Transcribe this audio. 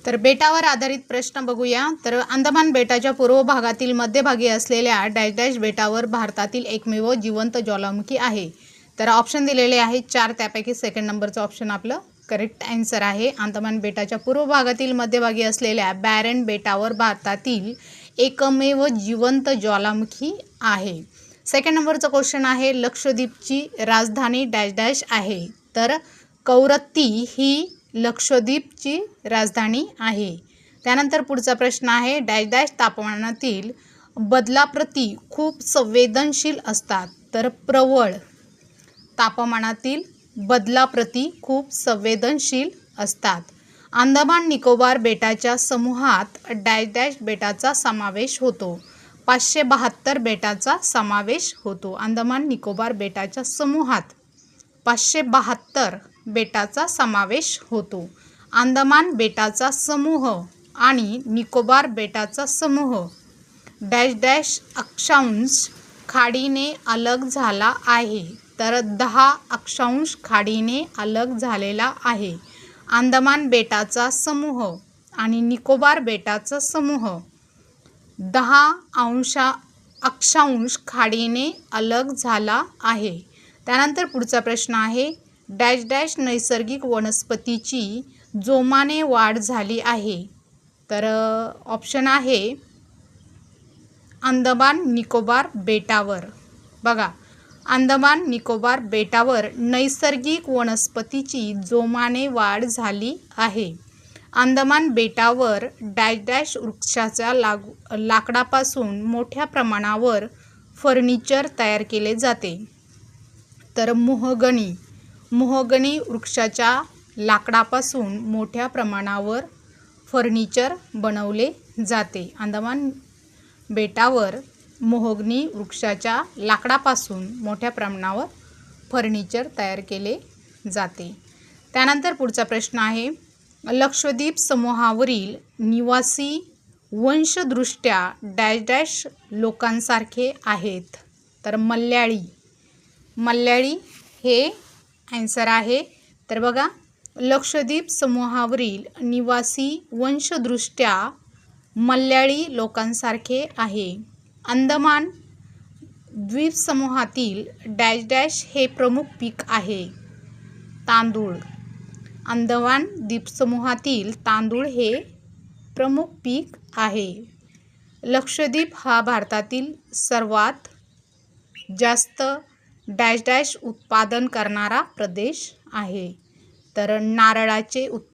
तर बेटावर आधारित प्रश्न बघूया। तर अंदमान बेटाच्या पूर्व भागातील मध्यभागी असलेल्या डॅश डॅश बेटावर भारतातील एकमेव जिवंत ज्वालामुखी आहे। तर ऑप्शन दिलेले आहे 4, त्यापैकी सेकंड नंबरचं ऑप्शन आपलं करेक्ट आन्सर आहे। अंदमान बेटाच्या पूर्व भागातील मध्यभागी असलेल्या बॅरन बेटावर भारतातील एकमेव जिवंत ज्वालामुखी आहे। सेकंड नंबरचा क्वेश्चन आहे लक्षद्वीपची राजधानी डॅश डॅश आहे। तर कवरत्ती ही लक्षद्वीपची राजधानी आहे। त्यानंतर पुढचा प्रश्न आहे डॅश डॅश तापमानातील बदलाप्रती खूप संवेदनशील असतात। तर प्रवळ तापमानातील बदलाप्रती खूप संवेदनशील असतात। अंदमान निकोबार बेटाच्या समूहात डॅश डॅश बेटाचा समावेश होतो। 572 बेटाचा समावेश होतो। अंदमान निकोबार बेटाच्या समूहात 572 बेटाचा समावेश होतो। अंदमान बेटाचा समूह आणि निकोबार बेटाचा समूह डॅश डॅश अक्षांश खाडीने अलग झाला आहे। तर 10 अक्षांश खाडीने अलग झालेला आहे। अंदमान बेटाचा समूह आणि निकोबार बेटाचा समूह 10 अक्षांश खाडीने अलग झाला आहे। त्यानंतर पुढचा प्रश्न आहे डॅश डॅश नैसर्गिक वनस्पतीची जोमाने वाढ झाली आहे। तर ऑप्शन आहे अंदमान निकोबार बेटावर। बघा, अंदमान निकोबार बेटावर नैसर्गिक वनस्पतीची जोमाने वाढ झाली आहे। अंदमान बेटावर डॅश डॅश वृक्षाच्या लाकडापासून मोठ्या प्रमाणावर फर्निचर तयार केले जाते। तर मोहगनी वृक्षाच्या लाकडापासून मोठ्या प्रमाणावर फर्निचर बनवले जाते। अंदमान बेटावर मोहगनी वृक्षाच्या लाकडापासून मोठ्या प्रमाणावर फर्निचर तयार केले जाते। त्यानंतर पुढचा प्रश्न आहे लक्षद्वीप समूहावरील निवासी वंशदृष्ट्या डॅश डॅश लोकांसारखे आहेत। तर मल्याळी हे आन्सर आहे। तर बघा, लक्षद्वीप समूहावरील निवासी वंशदृष्ट्या मल्याळी लोकांसारखे आहे। अंदमान द्वीपसमूहातील डॅश डॅश हे प्रमुख पीक आहे। तांदूळ। अंदमान द्वीपसमूहातील तांदूळ हे प्रमुख पीक आहे। लक्षद्वीप हा भारतातील सर्वात जास्त डॅश डॅश उत्पादन करणारा प्रदेश आहे। तर नारळाचे